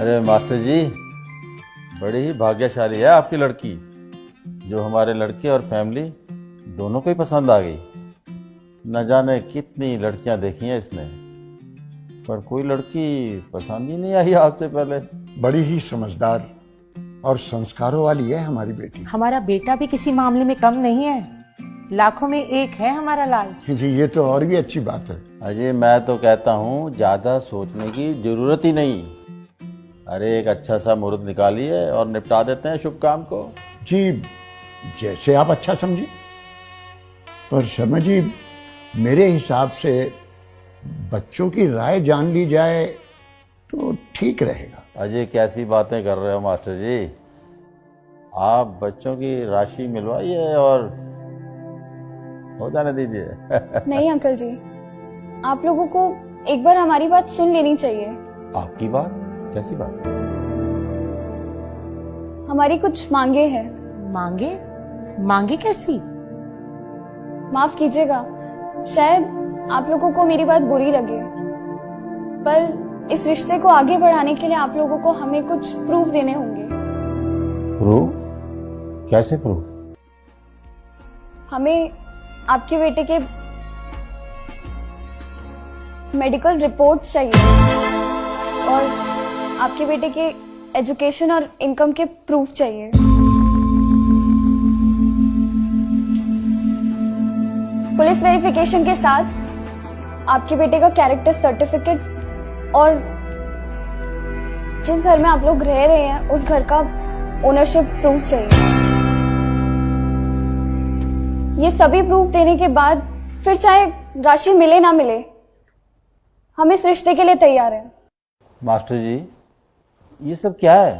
अरे मास्टर जी, बड़ी ही भाग्यशाली है आपकी लड़की, जो हमारे लड़के और फैमिली दोनों को ही पसंद आ गई। न जाने कितनी लड़कियां देखी हैं इसने, पर कोई लड़की पसंद ही नहीं आई आपसे पहले। बड़ी ही समझदार और संस्कारों वाली है हमारी बेटी। हमारा बेटा भी किसी मामले में कम नहीं है, लाखों में एक है हमारा लाल। जी, ये तो और भी अच्छी बात है। अजय, मैं तो कहता हूँ ज्यादा सोचने की जरूरत ही नहीं। अरे एक अच्छा सा मुहूर्त निकालिए और निपटा देते हैं शुभ काम को। जी, जैसे आप अच्छा समझे। पर शर्मा जी, मेरे हिसाब से बच्चों की राय जान ली जाए तो ठीक रहेगा। अजय, कैसी बातें कर रहे हो मास्टर जी। आप बच्चों की राशि मिलवाइए और हो जाने दीजिए। नहीं अंकल जी, आप लोगों को एक बार हमारी बात सुन लेनी चाहिए। आपकी बात? कैसी बात? हमारी कुछ मांगे हैं। मांगे? मांगे कैसी? माफ कीजिएगा, शायद आप लोगों को मेरी बात बुरी लगे, पर इस रिश्ते को आगे बढ़ाने के लिए आप लोगों को हमें कुछ प्रूफ देने होंगे। प्रूफ? कैसे प्रूफ? हमें आपके बेटे के मेडिकल रिपोर्ट्स चाहिए और आपके बेटे के एजुकेशन और इनकम के प्रूफ चाहिए। पुलिस वेरिफिकेशन के साथ आपके बेटे का कैरेक्टर सर्टिफिकेट और जिस घर में आप लोग रह रहे हैं उस घर का ओनरशिप प्रूफ चाहिए। ये सभी प्रूफ देने के बाद फिर चाहे राशि मिले ना मिले, हम इस रिश्ते के लिए तैयार हैं। मास्टर जी, ये सब क्या है?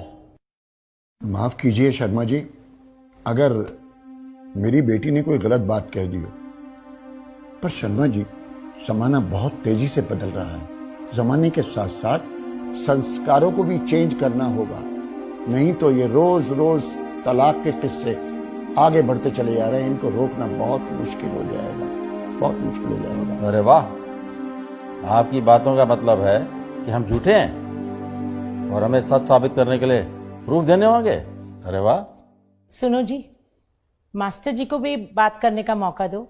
माफ कीजिए शर्मा जी, अगर मेरी बेटी ने कोई गलत बात कह दी हो, पर शर्मा जी, जमाना बहुत तेजी से बदल रहा है। जमाने के साथ साथ संस्कारों को भी चेंज करना होगा, नहीं तो ये रोज रोज तलाक के किस्से आगे बढ़ते चले जा रहे हैं। इनको रोकना बहुत मुश्किल हो जाएगा, बहुत मुश्किल हो जाएगा। अरे वाह, आपकी बातों का मतलब है कि हम झूठे हैं और हमें सच साबित करने के लिए प्रूफ देने होंगे। अरे वाह। सुनो जी, मास्टर जी को भी बात करने का मौका दो।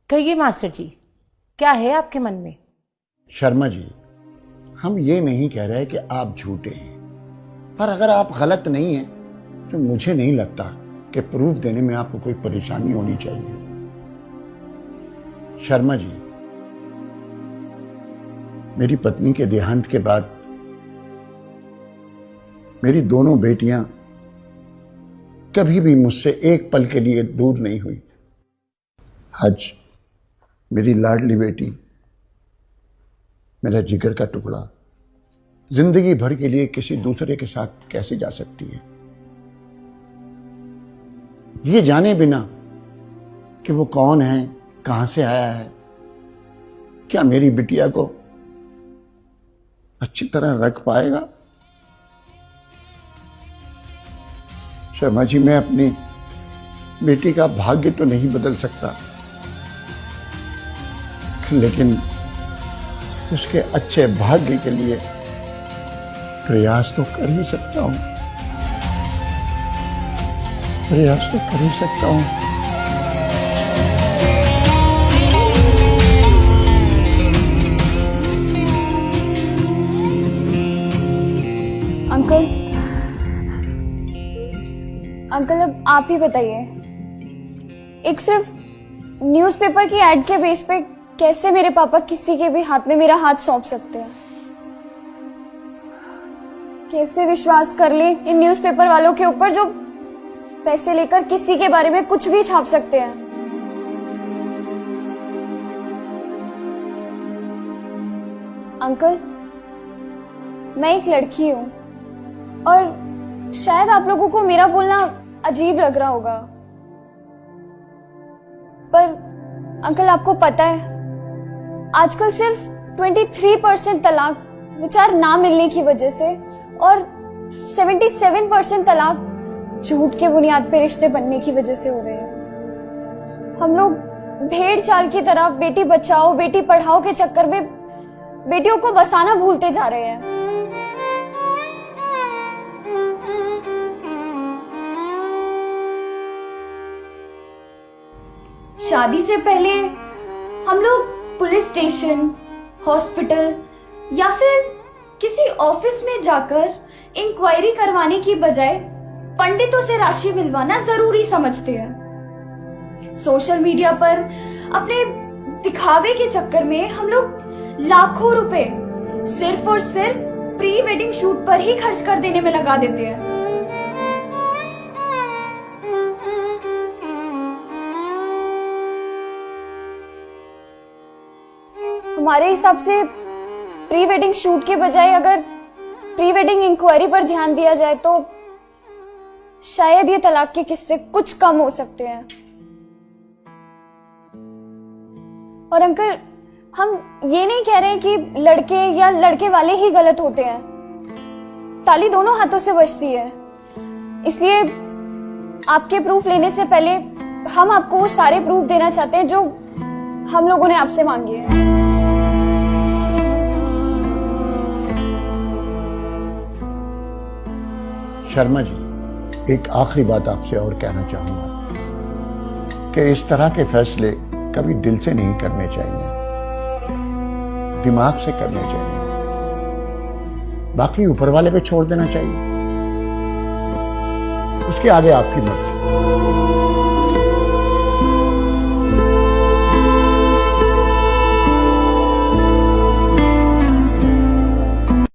कहिए मास्टर जी, क्या है आपके मन में? शर्मा जी, हम ये नहीं कह रहे कि आप झूठे हैं, पर अगर आप गलत नहीं हैं तो मुझे नहीं लगता कि प्रूफ देने में आपको कोई परेशानी होनी चाहिए। शर्मा जी, मेरी पत्नी के देहांत के बाद मेरी दोनों बेटियां कभी भी मुझसे एक पल के लिए दूर नहीं हुई। आज मेरी लाडली बेटी, मेरा जिगर का टुकड़ा, जिंदगी भर के लिए किसी दूसरे के साथ कैसे जा सकती है, ये जाने बिना कि वो कौन है, कहां से आया है, क्या मेरी बिटिया को अच्छी तरह रख पाएगा? शर्मा जी, मैं अपनी बेटी का भाग्य तो नहीं बदल सकता, लेकिन उसके अच्छे भाग्य के लिए प्रयास तो कर ही सकता हूं, प्रयास तो कर ही सकता हूं। अंकल, अंकल अब आप ही बताइए, एक सिर्फ न्यूज़पेपर की एड के बेस पे कैसे मेरे पापा किसी के भी हाथ में मेरा हाथ सौंप सकते हैं? कैसे विश्वास कर ले इन न्यूज़पेपर वालों के ऊपर जो पैसे लेकर किसी के बारे में कुछ भी छाप सकते हैं? अंकल, मैं एक लड़की हूं और शायद आप लोगों को मेरा बोलना अजीब लग रहा होगा, पर अंकल आपको पता है आजकल सिर्फ 23% तलाक विचार ना मिलने की वजह से और 77% तलाक झूठ के बुनियाद पे रिश्ते बनने की वजह से हो रहे हैं। हम लोग भेड़ चाल की तरह बेटी बचाओ बेटी पढ़ाओ के चक्कर में बेटियों को बसाना भूलते जा रहे हैं। शादी से पहले हम लोग पुलिस स्टेशन, हॉस्पिटल या फिर किसी ऑफिस में जाकर इंक्वायरी करवाने की बजाय पंडितों से राशि मिलवाना जरूरी समझते हैं। सोशल मीडिया पर अपने दिखावे के चक्कर में हम लोग लाखों रुपए सिर्फ और सिर्फ प्री वेडिंग शूट पर ही खर्च कर देने में लगा देते हैं। हमारे हिसाब से प्री वेडिंग शूट के बजाय अगर प्री वेडिंग इंक्वायरी पर ध्यान दिया जाए तो शायद ये तलाक के किस्से कुछ कम हो सकते हैं। और अंकल, हम ये नहीं कह रहे हैं कि लड़के या लड़के वाले ही गलत होते हैं। ताली दोनों हाथों से बजती है। इसलिए आपके प्रूफ लेने से पहले हम आपको वो सारे प्रूफ देना चाहते हैं जो हम लोगों ने आपसे मांगे हैं। शर्मा जी, एक आखिरी बात आपसे और कहना चाहूंगा कि इस तरह के fैसले कभी दिल से नहीं करने चाहिए, दिमाग से करने चाहिए, बाकी ऊपर वाले पे छोड़ देना चाहिए। उसके आगे आपकी मर्जी।